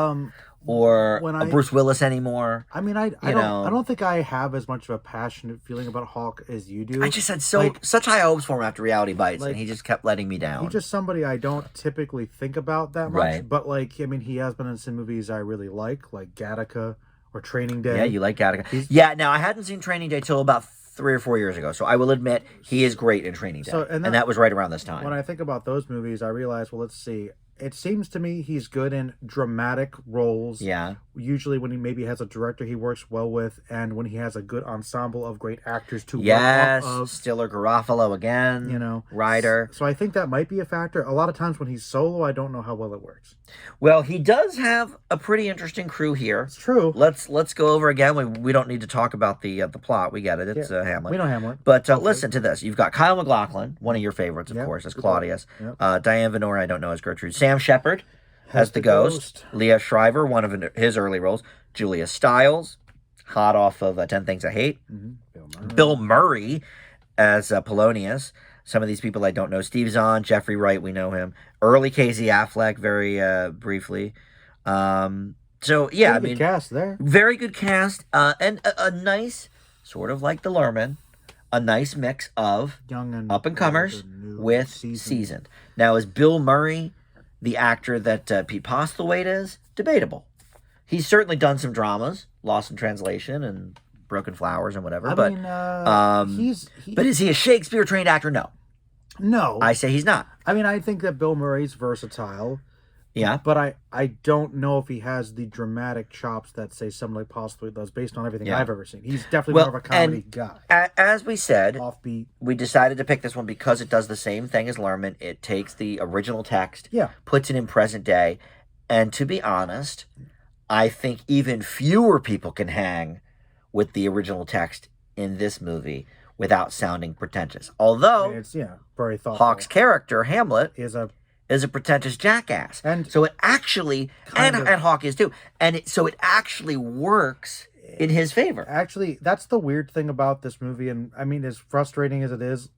or a Bruce Willis anymore. I mean, I don't think I have as much of a passionate feeling about Hawke as you do. I just had such high hopes for him after Reality Bites, and he just kept letting me down. He's just somebody I don't typically think about that much. Right. But, like, I mean, he has been in some movies I really like Gattaca or Training Day. Yeah, you like Gattaca. Now, I hadn't seen Training Day till about 3 or 4 years ago, so I will admit he is great in Training Day. And that was right around this time. When I think about those movies, I realize, well, let's see. It seems to me he's good in dramatic roles. Yeah. Usually when he maybe has a director he works well with, and when he has a good ensemble of great actors to work off of. Stiller Garofalo again. You know. Ryder. So I think that might be a factor. A lot of times when he's solo, I don't know how well it works. Well, he does have a pretty interesting crew here. It's true. Let's go over again. We don't need to talk about the plot. We get it. It's Hamlet. We know Hamlet. But listen to this. You've got Kyle MacLachlan, one of your favorites, of course, as Claudius. Yep. Diane Venora, I don't know, as Gertrude. Sam Shepard as the ghost. Leah Shriver, one of his early roles. Julia Stiles, hot off of 10 Things I Hate. Mm-hmm. Bill Murray as Polonius. Some of these people I don't know. Steve Zahn, Jeffrey Wright, we know him. Early Casey Affleck, very briefly. So, yeah, Pretty good cast there. Very good cast. And a nice, sort of like the Luhrmann, a nice mix of young and up-and-comers with seasoned. Now, is Bill Murray the actor that Pete Postlethwaite is? Debatable. He's certainly done some dramas, Lost in Translation and Broken Flowers and whatever. But is he a Shakespeare-trained actor? No. No. I say he's not. I mean, I think that Bill Murray's versatile. Yeah. But I don't know if he has the dramatic chops that, say, someone like Postlethwaite does based on everything I've ever seen. He's definitely more of a comedy guy. As we said, offbeat. We decided to pick this one because it does the same thing as Luhrmann. It takes the original text, puts it in present day, and to be honest, I think even fewer people can hang with the original text in this movie without sounding pretentious. Although it's very thoughtful. Hawke's character, Hamlet, is a pretentious jackass. And so it actually and Hawke is too. And so it actually works in his favor. Actually, that's the weird thing about this movie, and I mean, as frustrating as it is,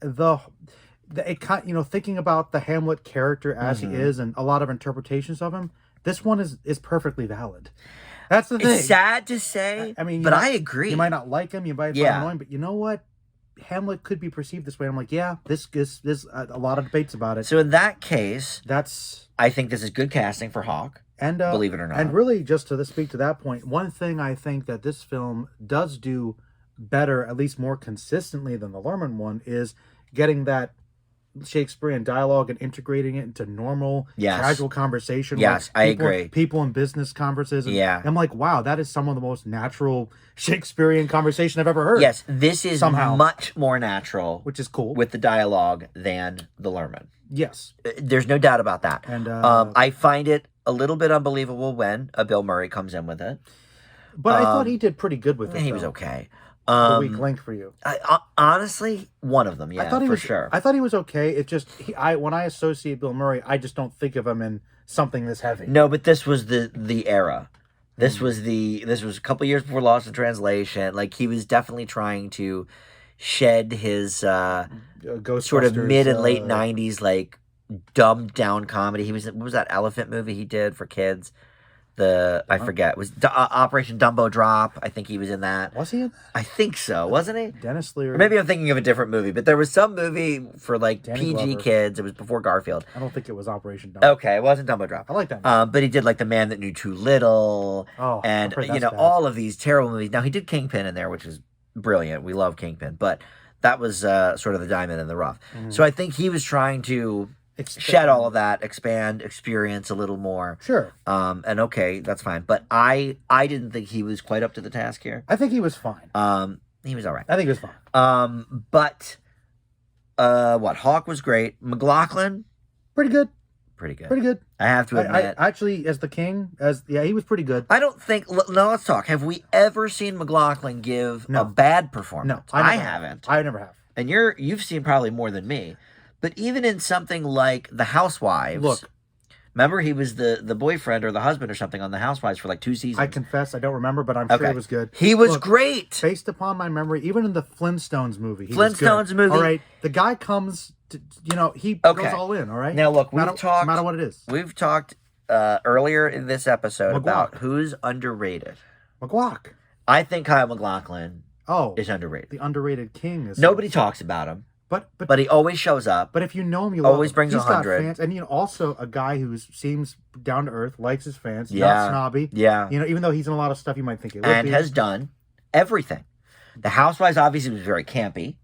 thinking about the Hamlet character as he is and a lot of interpretations of him, this one is perfectly valid. That's the thing. It's sad to say, but I agree. You might not like him, you might find him annoying, but you know what? Hamlet could be perceived this way. I'm like, there's a lot of debates about it. So in that case, I think this is good casting for Hawke. And believe it or not. And really, just to speak to that point, one thing I think that this film does do better, at least more consistently than the Luhrmann one, is getting that Shakespearean dialogue and integrating it into normal, casual conversation. Yes, I agree. People in business conversations. Yeah. I'm like, wow, that is some of the most natural Shakespearean conversation I've ever heard. Yes, this is much more natural. Which is cool. With the dialogue than the Luhrmann. Yes. There's no doubt about that. And I find it a little bit unbelievable when Bill Murray comes in with it. But I thought he did pretty good with it. He was okay. The weak link for you. Honestly, one of them, sure. I thought he was okay. It just when I associate Bill Murray, I just don't think of him in something this heavy. No, but this was the era. This was a couple years before Lost in Translation. Like, he was definitely trying to shed his sort of mid and late 90s, like, dumbed down comedy. What was that elephant movie he did for kids? I forget. It was Operation Dumbo Drop. I think he was in that. Was he in that? I think so, wasn't he? Dennis Leary. Or maybe I'm thinking of a different movie, but there was some movie for like Danny PG Glover. kids. It was before Garfield. I don't think it was Operation Dumbo. Okay, it wasn't Dumbo Drop. I like that movie. But he did like The Man That Knew Too Little. Oh, and I've heard that's bad. all of these terrible movies. Now he did Kingpin in there, which is brilliant. We love Kingpin, but that was sort of the diamond in the rough. So I think he was trying to shed all of that, expand, experience a little more. Sure. And okay, that's fine. But I didn't think he was quite up to the task here. I think he was fine. He was all right. I think he was fine. But Hawke was great. McLaughlin, Pretty good. pretty good. Pretty good. I have to admit. I actually, as the king, he was pretty good. I don't think. Now let's talk. Have we ever seen McLaughlin give a bad performance? No, I haven't. I never have. And you've seen probably more than me. But even in something like The Housewives, Look, remember he was the boyfriend or the husband or something on The Housewives for like 2 seasons. I confess I don't remember, but I'm sure it was good. He was great. Based upon my memory, even in the Flintstones movie, he Flintstones was good. movie. All right, the guy comes to, he goes all in. All right. Now look, no matter what it is. We've talked earlier in this episode about who's underrated. McGuock. I think Kyle MacLachlan Oh, is underrated. The underrated king is. Nobody talks about him, but he always shows up. But if you know him, you always love him. brings He's 100. got fans, and also a guy who seems down to earth, likes his fans, Yeah. not snobby. Yeah. Even though he's in a lot of stuff you might think he would And be. has done everything. The Housewives obviously was very campy,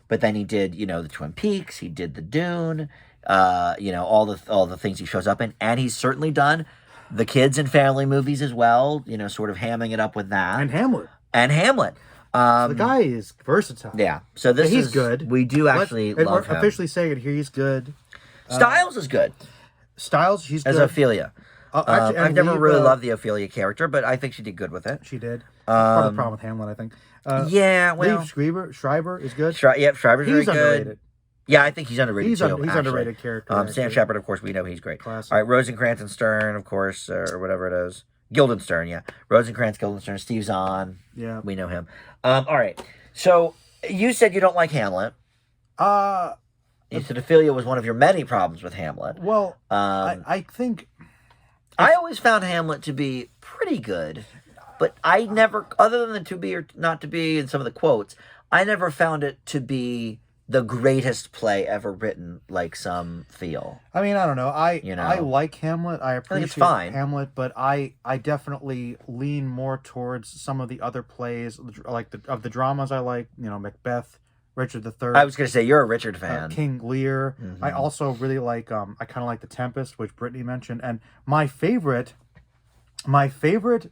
but then he did, the Twin Peaks, he did the Dune, all the things he shows up in, and he's certainly done the kids and family movies as well, sort of hamming it up with that. And Hamlet. The guy is versatile. Yeah. So he's good. We do actually love him. We're officially saying it here. He's good. Styles is good. Styles, she's as good. Ophelia. Actually, I've never really loved the Ophelia character, but I think she did good with it. She did. Part of the problem with Hamlet, I think. Liev Schreiber is good. Schreiber's very good. Underrated. Yeah, I think he's underrated too. He's underrated character. Stan Shepard, of course, we know he's great. Classic. All right, Rosencrantz and Stern, of course, or whatever it is. Guildenstern, yeah. Rosencrantz, Guildenstern, Steve Zahn. Yeah. We know him. All right. So you said you don't like Hamlet. You said Ophelia was one of your many problems with Hamlet. Well, I think... I always found Hamlet to be pretty good, but I never, other than the to be or not to be and some of the quotes, I never found it to be the greatest play ever written, like some feel. I mean, I don't know. I like Hamlet. I appreciate it's fine. Hamlet, but I definitely lean more towards some of the other plays, like the dramas I like. Macbeth, Richard III. I was going to say you're a Richard fan. King Lear. Mm-hmm. I also really like. I kind of like The Tempest, which Brittany mentioned, and my favorite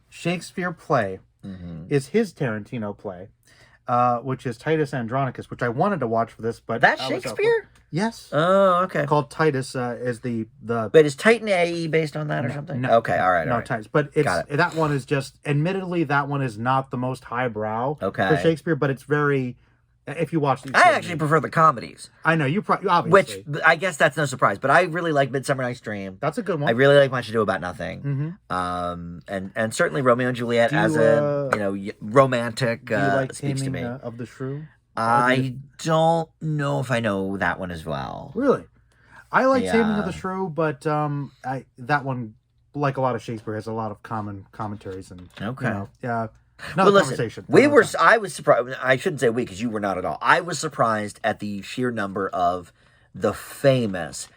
Shakespeare play is his Tarantino play. Which is Titus Andronicus, which I wanted to watch for this, but that's Shakespeare. Yes. Oh, okay. Called Titus is the. But is Titan AE based on that or something? No, okay, all right. Titus, but that one is just. Admittedly, that one is not the most highbrow for Shakespeare, but it's very. If you watch these, I actually prefer the comedies. I know you obviously. Which I guess that's no surprise, but I really like Midsummer Night's Dream. That's a good one. I really like Much Ado About Nothing. And certainly Romeo and Juliet as a romantic do you like speaks to me. Of the Shrew? I don't know if I know that one as well. Really, I like Taming of the Shrew, but that one, like a lot of Shakespeare, has a lot of common commentaries and Well, listen, I was surprised. I shouldn't say we, because you were not at all. I was surprised at the sheer number of the famous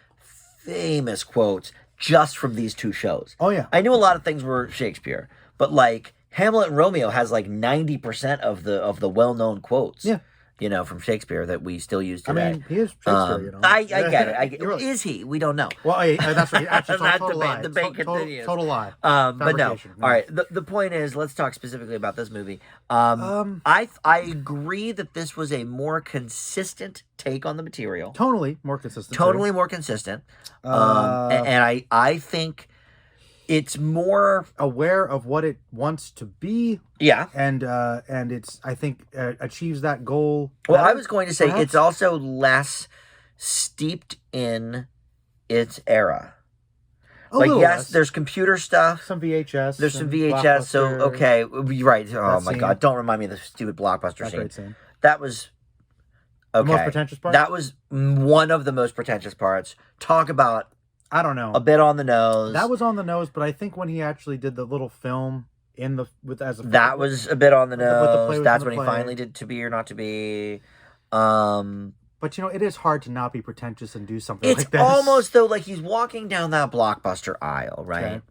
quotes just from these two shows. Oh, yeah. I knew a lot of things were Shakespeare, but like Hamlet and Romeo has like 90% of the well-known quotes. Yeah. From Shakespeare that we still use today. I mean, he is Shakespeare, I get it. Really. Is he? We don't know. Well, that's right. Actually, total lie. Debate continues. Total lie. But no. All right. The point is, let's talk specifically about this movie. I agree that this was a more consistent take on the material. Totally more consistent. Totally more consistent. And I think it's more aware of what it wants to be. Yeah. And it's, I think, achieves that goal. Well, I was going to say perhaps? It's also less steeped in its era. Like, yes, less. there's computer stuff. Some VHS. There's some VHS. So, okay. You're right. Oh, my God. Don't remind me of the stupid blockbuster scene. Great scene. That was... Okay. The most pretentious part? That was one of the most pretentious parts. Talk about... I don't know. A bit on the nose. That was on the nose, but I think when he actually did the little film that was a bit on the nose. That's when he finally did To Be or Not to Be. But it is hard to not be pretentious and do something like this. It's almost though like he's walking down that blockbuster aisle, right? Okay.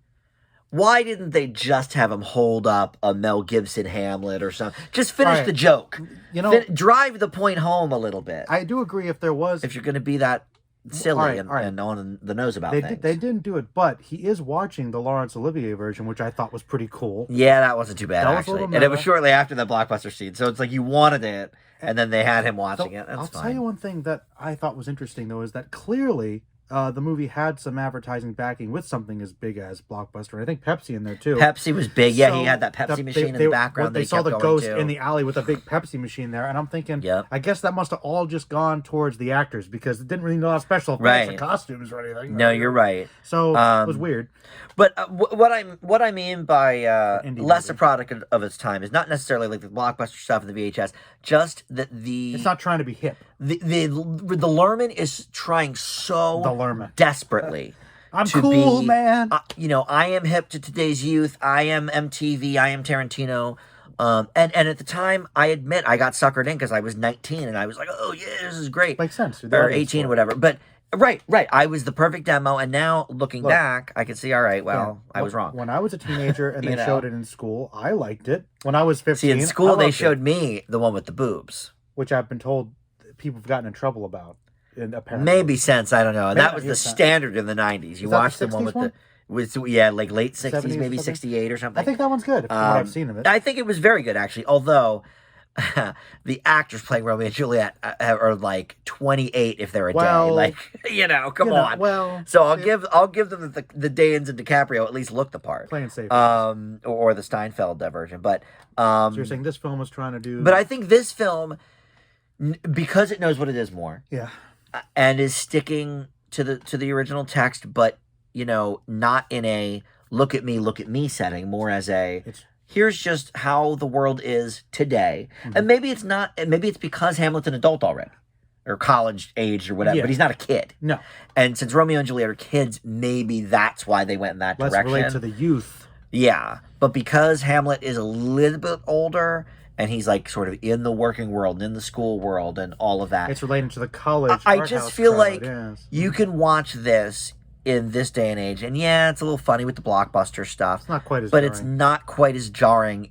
Why didn't they just have him hold up a Mel Gibson Hamlet or something? Just finish the joke. Drive the point home a little bit. I do agree if there was... If you're going to be that silly and on the nose about things. They didn't do it, but he is watching the Laurence Olivier version, which I thought was pretty cool. Yeah, that wasn't too bad, actually. And it was shortly after the blockbuster scene, so it's like you wanted it, and then they had him watching it. That's fine. I'll tell you one thing that I thought was interesting, though, is that clearly... the movie had some advertising backing with something as big as Blockbuster. I think Pepsi in there too. Pepsi was big. Yeah, he had that Pepsi machine in the background. They saw the ghost in the alley with a big Pepsi machine there, and I'm thinking, I guess that must have all just gone towards the actors because it didn't really know how special effects or costumes or anything. No, you're right. So it was weird. But what I mean by less a product of its time is not necessarily like the Blockbuster stuff and the VHS. Just that it's not trying to be hip. The Luhrmann is trying so desperately. I'm cool, man. I am hip to today's youth. I am MTV. I am Tarantino. And at the time, I admit I got suckered in because I was 19 and I was like, oh yeah, this is great. Makes sense. Or 18, whatever. But right. I was the perfect demo, and now looking back, I can see. All right, well, I was wrong. When I was a teenager and they showed it in school, I liked it. When I was 15, see, in school they showed me the one with the boobs, which I've been told people have gotten in trouble about. Apparently, maybe since I don't know. And that was the standard in the 90s. You watched the one with like late 60s, maybe 68 or something. I think that one's good. From what I've seen of it, I think it was very good actually. Although the actors playing Romeo and Juliet are like 28 if they're a day. Like come on. Well, so I'll give them the Danes and DiCaprio at least look the part. Playing safe. Or the Steinfeld version, but so you're saying this film was trying to do. But I think this film, because it knows what it is more. Yeah. And is sticking to the original text, but not in a look at me setting, more as here's just how the world is today. Mm-hmm. And maybe it's not. Maybe it's because Hamlet's an adult already, or college age or whatever. Yeah. But he's not a kid. No. And since Romeo and Juliet are kids, maybe that's why they went in that direction. Let's relate to the youth. Yeah, but because Hamlet is a little bit older. And he's like sort of in the working world, in the school world, and all of that. It's related to the college. I just feel like you can watch this in this day and age, and yeah, it's a little funny with the blockbuster stuff. It's not quite as, it's not quite as jarring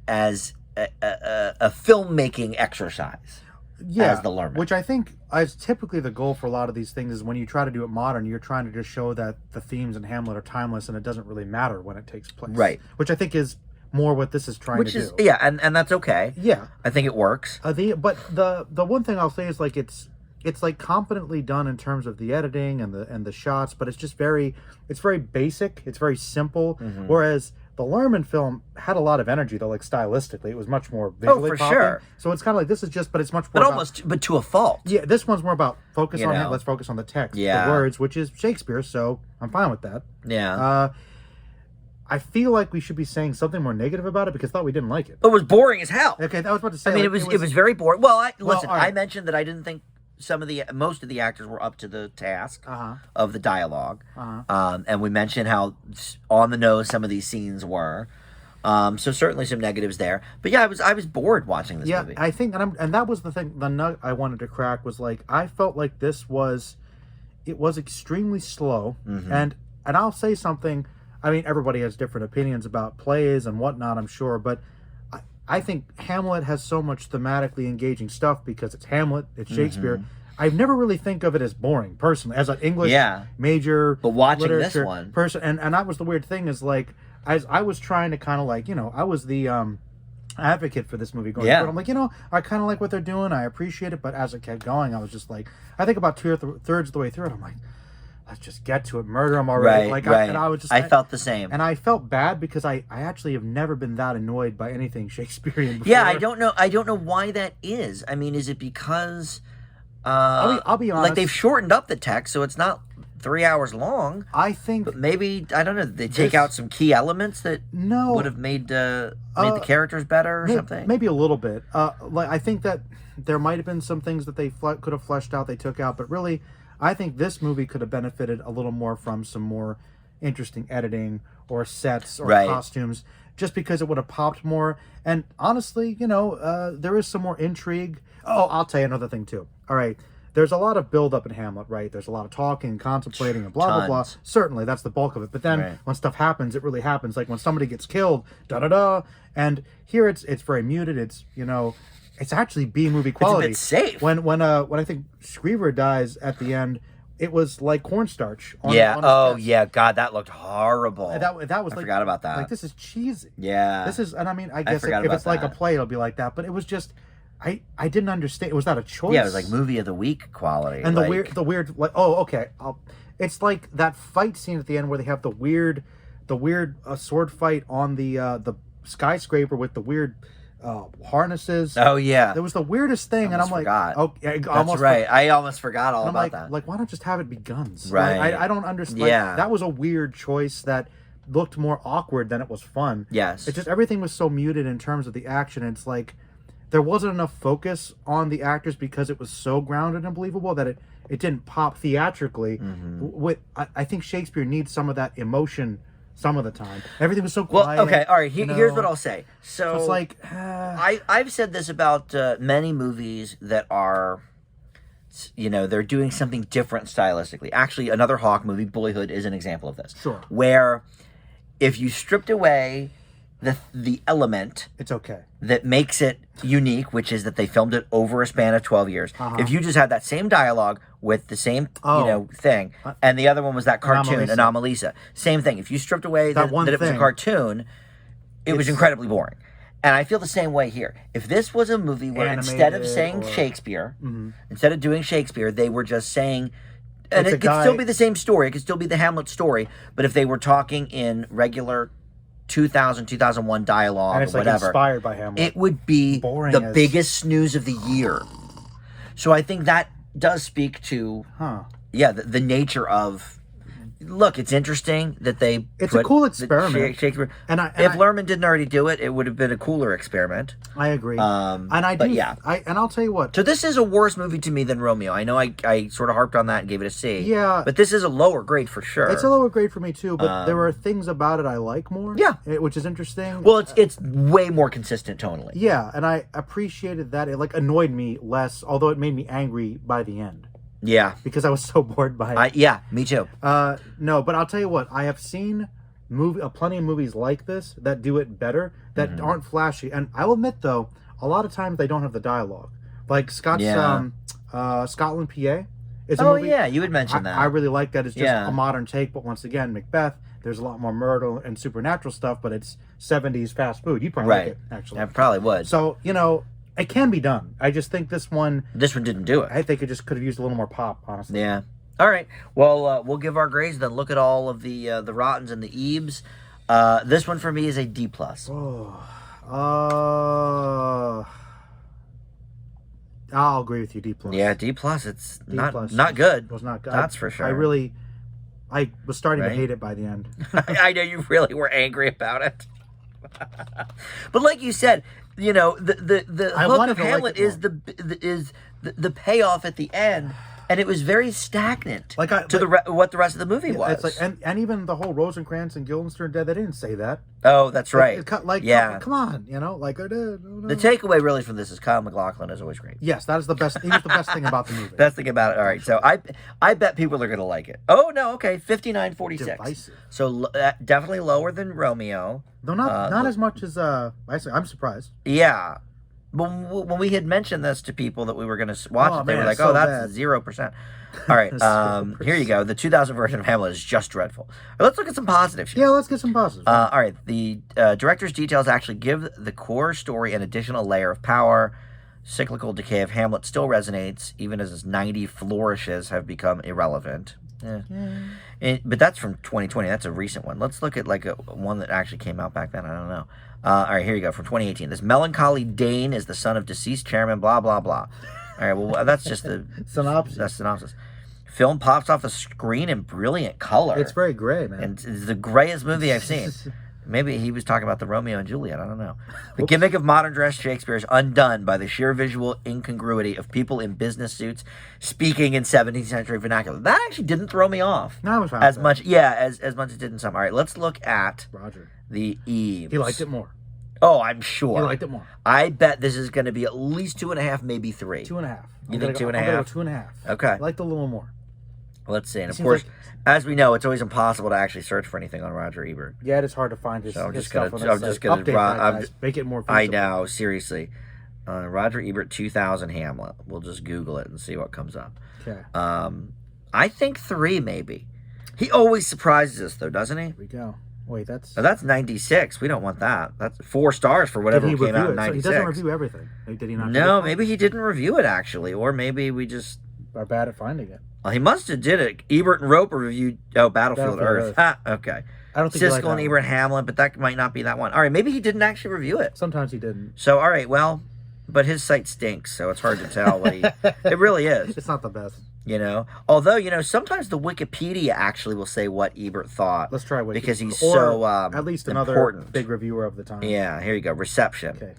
as a filmmaking exercise. Yeah, as the Luhrmann. Which I think is typically the goal for a lot of these things is when you try to do it modern, you're trying to just show that the themes in Hamlet are timeless, and it doesn't really matter when it takes place. Right. Which I think is more what this is trying to do. Yeah, and that's okay. Yeah. I think it works. But the one thing I'll say is like it's like competently done in terms of the editing and the shots, but it's just very basic, it's very simple. Mm-hmm. Whereas the Luhrmann film had a lot of energy though, like stylistically. It was much more visually popping. Sure. So it's kind of like this is just, but it's much more but to a fault. Yeah, this one's more about focus on it, let's focus on the text, the words, which is Shakespeare, so I'm fine with that. Yeah. I feel like we should be saying something more negative about it because I thought we didn't like it. It was boring as hell. Okay, I was about to say. I mean, it was very boring. Well, listen, I mentioned that I didn't think most of the actors were up to the task of the dialogue, and we mentioned how on the nose some of these scenes were. So certainly some negatives there. But yeah, I was bored watching this movie. Yeah, I think, and that was the thing. The nut I wanted to crack was like I felt like it was extremely slow, and I'll say something. I mean, everybody has different opinions about plays and whatnot, I'm sure, but I think Hamlet has so much thematically engaging stuff because it's Hamlet, it's Shakespeare. I never really think of it as boring, personally, as an English major but watching this one person, and that was the weird thing is like, as I was trying to kind of like, I was the advocate for this movie going forward. I'm like, I kind of like what they're doing, I appreciate it, but as it kept going, I was just like, I think about two-thirds of the way through it, I'm like, let's just get to it, murder him already. Right. I was just. I felt the same, and I felt bad because I actually have never been that annoyed by anything Shakespearean before. Yeah, I don't know why that is. I mean, is it because? I'll be honest. Like they've shortened up the text, so it's not 3 hours long. I think, but maybe I don't know. They take out some key elements that would have made the characters better or something. Maybe a little bit. Like I think that there might have been some things that they could have fleshed out. They took out, but really, I think this movie could have benefited a little more from some more interesting editing or sets or costumes, just because it would have popped more. And honestly, there is some more intrigue. Oh, I'll tell you another thing too. All right. There's a lot of build-up in Hamlet, right? There's a lot of talking and contemplating and blah, blah, blah. Certainly, that's the bulk of it. But then when stuff happens, it really happens. Like when somebody gets killed, da-da-da. And here it's very muted. It's, it's actually B-movie quality. It's a bit safe. When I think Screever dies at the end, it was like cornstarch. On God, that looked horrible. That was I forgot about that. Like, this is cheesy. Yeah. This is, and I mean, I guess if it's like a play, it'll be like that. But it was just... I didn't understand. It was not a choice. Yeah, it was like movie of the week quality. And the weird, like, oh, okay. It's like that fight scene at the end where they have the weird sword fight on the skyscraper with the weird harnesses. Oh yeah, it was the weirdest thing, and I'm like, oh, that's right. I almost forgot all about that. Like, why not just have it be guns? Right. Like, I don't understand. Like, that was a weird choice that looked more awkward than it was fun. Yes. It's just everything was so muted in terms of the action. It's like there wasn't enough focus on the actors because it was so grounded and believable that it didn't pop theatrically. I think Shakespeare needs some of that emotion some of the time. Everything was so quiet. Well, okay, all right. Here's what I'll say. So it's like I've said this about many movies that are, they're doing something different stylistically. Actually, another Hawke movie, Boyhood, is an example of this. Sure. Where if you stripped away the element, it's okay, that makes it unique, which is that they filmed it over a span of 12 years. If you just had that same dialogue with the same thing, and the other one was that cartoon, Anomalisa, same thing. If you stripped away that it was a cartoon, it was incredibly boring. And I feel the same way here. If this was a movie where instead of saying Shakespeare, instead of doing Shakespeare, they were just saying, and it could still be the same story, it could still be the Hamlet story, but if they were talking in regular 2001 dialogue or whatever, inspired by Hamlet, it would be boring the biggest snooze of the year. So I think that does speak to the nature of. Look, it's interesting that it's a cool experiment. Shakespeare, if Luhrmann didn't already do it, it would have been a cooler experiment. I agree, and I'll tell you what. So this is a worse movie to me than Romeo. I know I sort of harped on that and gave it a C. Yeah, but this is a lower grade for sure. It's a lower grade for me too, but there are things about it I like more. Yeah, which is interesting. Well, it's way more consistent tonally. Yeah, and I appreciated that. It annoyed me less, although it made me angry by the end. Yeah. Because I was so bored by it. Yeah, me too. No, but I'll tell you what. I have seen plenty of movies like this that do it better, that aren't flashy. And I'll admit, though, a lot of times they don't have the dialogue. Like Scotland, PA is a movie. Yeah, you would mention that. I really like that. It's just a modern take, but once again, Macbeth, there's a lot more murder and supernatural stuff, but it's 70s fast food. You'd probably like it, actually. I probably would. So, it can be done. I just think this one didn't do it. I think it just could have used a little more pop, honestly. Yeah. All right. Well, we'll give our grades, then look at all of the Rottens and the Ebes. This one for me is a D+. I'll agree with you, D+. Yeah, D+. It's not good. It was not good. That's for sure. I was starting to hate it by the end. I know you really were angry about it. But like you said, the hook of Hamlet is the payoff at the end, and it was very stagnant what the rest of the movie was. It's and even the whole Rosencrantz and Guildenstern dead, they didn't say that. Oh, that's right. Come on, The takeaway really from this is Kyle MacLachlan is always great. Yes, that is the best. He was the best thing about the movie. Best thing about it. All right, so I bet people are going to like it. Oh no, okay, 59-46. Divisive. So definitely lower than Romeo. Though not as much as I'm surprised. Yeah. When we had mentioned this to people that we were going to watch it, they were like, that's 0%. All right, here you go. The 2000 version of Hamlet is just dreadful. Let's look at some positives here. Yeah, let's get some positives. All right, the director's details actually give the core story an additional layer of power. Cyclical decay of Hamlet still resonates, even as its 90 flourishes have become irrelevant. But that's from 2020. That's a recent one. Let's look at one that actually came out back then. I don't know. All right, here you go. From 2018. This melancholy Dane is the son of deceased chairman, blah, blah, blah. All right, well, that's just the synopsis. That's synopsis. Film pops off the screen in brilliant color. It's very gray, man. And it's the grayest movie I've seen. Maybe he was talking about the Romeo and Juliet. I don't know. The gimmick of modern dress Shakespeare is undone by the sheer visual incongruity of people in business suits speaking in 17th century vernacular. That actually didn't throw me off. No, I was fine as with much. Yeah, as much as it did in some. All right, let's look at Roger. the Eves. He liked it more. Oh, I'm sure. He liked it more. I bet this is going to be at least 2.5, maybe 3. 2.5. You think 2.5? I'm gonna go 2.5. Okay. I liked it a little more. Let's see. And of course, as we know, it's always impossible to actually search for anything on Roger Ebert. Yeah, it is hard to find his, So his stuff on I'm this just site. gonna Update that, guys. Make it more feasible. I know, seriously. Roger Ebert 2000 Hamlet. We'll just Google it and see what comes up. Okay. I think 3 maybe. He always surprises us though, doesn't he? Here we go. Wait, that's... Oh, that's 96. We don't want that. That's 4 stars for whatever came out in 96. So he doesn't review everything. Did he not? No, maybe he didn't review it actually, or maybe we just are bad at finding it. Well, he must have did it. Ebert and Roper reviewed Battlefield Earth. Ah, okay. I don't think Siskel and Ebert Hamlet, but that might not be that one. All right, maybe he didn't actually review it. Sometimes he didn't. So, all right, well, but his site stinks, so it's hard to tell what he... It really is. It's not the best. You know? Although, you know, sometimes the Wikipedia actually will say what Ebert thought. Let's try Wikipedia. Because he's or so at least another important. Big reviewer of the time. Yeah, here you go. Reception. Okay.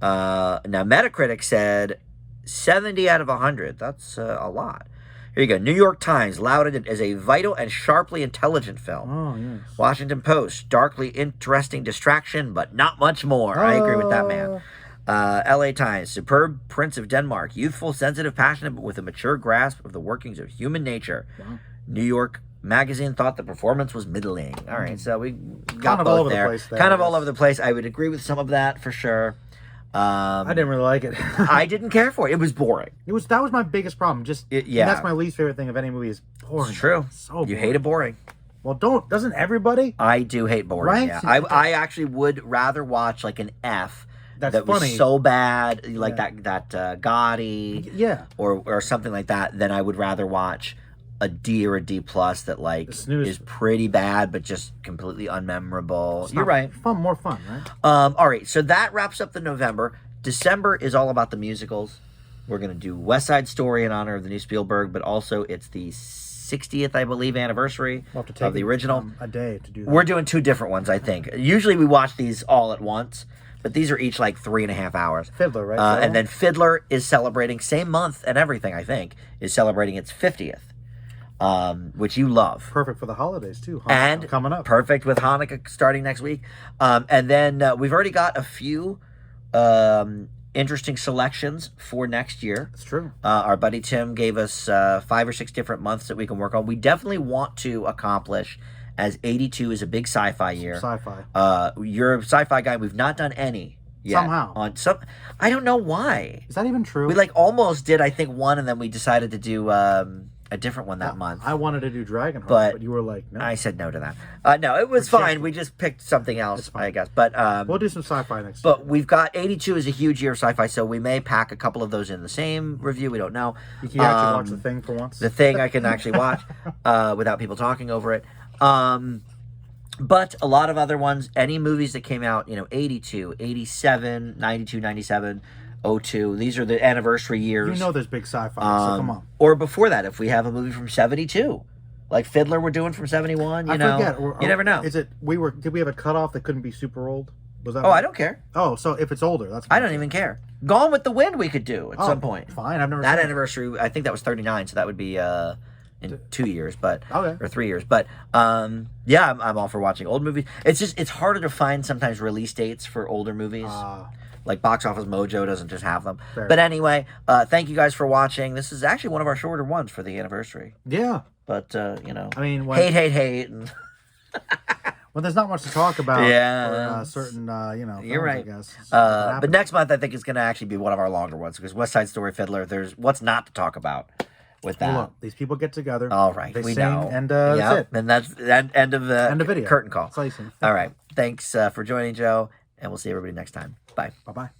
Now, Metacritic said 70 out of 100. That's a lot. Here you go. New York Times lauded it as a vital and sharply intelligent film. Oh, yes. Washington Post, darkly interesting distraction, but not much more. I agree with that man. L.A. Times, superb Prince of Denmark, youthful, sensitive, passionate, but with a mature grasp of the workings of human nature. Wow. New York Magazine thought the performance was middling. All right, so we got kind of both there. Kind of all over the place. I would agree with some of that for sure. I didn't really like it. I didn't care for it. It was boring. That was my biggest problem. Yeah. That's my least favorite thing of any movie is boring. It's true. So boring. You hate it boring. Well, doesn't everybody? I do hate boring. Right? Yeah. I actually would rather watch like an F. That funny. Was so bad, like that Gotti, yeah, or something like that. Then I would rather watch a D or a D plus that like is pretty bad, but just completely unmemorable. You're right. More fun, right? All right. So that wraps up the November. December is all about the musicals. We're gonna do West Side Story in honor of the new Spielberg, but also it's the 60th, I believe, anniversary of the original. A day to do that. We're doing 2 different ones, I think. Usually we watch these all at once. But these are each like 3.5 hours. Fiddler, right? And then Fiddler is celebrating, same month and everything, I think, is celebrating its 50th, which you love. Perfect for the holidays, too. Hanukkah and coming up. Perfect with Hanukkah starting next week. And then we've already got a few interesting selections for next year. That's true. Our buddy Tim gave us 5 or 6 different months that we can work on. We definitely want to accomplish, as 82 is a big sci-fi year. Sci-fi. You're a sci-fi guy. We've not done any yet. Somehow. I don't know why. Is that even true? We like almost did, I think, one, and then we decided to do a different one that month. I wanted to do Dragonheart, but you were like, no. I said no to that. No, it was fine. We just picked something else, I guess. But we'll do some sci-fi next year. But we've got 82 is a huge year of sci-fi, so we may pack a couple of those in the same review. We don't know. You can actually watch The Thing for once. The Thing I can actually watch without people talking over it. But a lot of other ones, any movies that came out, 82, 87, 92, 97, 02. These are the anniversary years. You know there's big sci-fi, so come on. Or before that, if we have a movie from 72. Like Fiddler we're doing from 71, you know. Forget. You never know. Did we have a cutoff that couldn't be super old? Was that I don't care. Oh, so if it's older, that's fine. I don't even care. Gone with the Wind we could do at some point. Fine, I've never that anniversary, I think that was 39, so that would be in 2 years, but or 3 years. But yeah, I'm all for watching old movies. It's harder to find sometimes release dates for older movies. Like Box Office Mojo doesn't just have them. Fair. But anyway, thank you guys for watching. This is actually one of our shorter ones for the anniversary. Yeah. But I mean, hate. And when there's not much to talk about, for certain, films, you're right. I guess. But next month, I think is going to actually be one of our longer ones because West Side Story, Fiddler. There's what's not to talk about with that. Look, these people get together. All right, they we sing, know, and that's it. And that's the end of the video. Curtain call. Slicing. All right, thanks for joining, Joe, and we'll see everybody next time. Bye. Bye.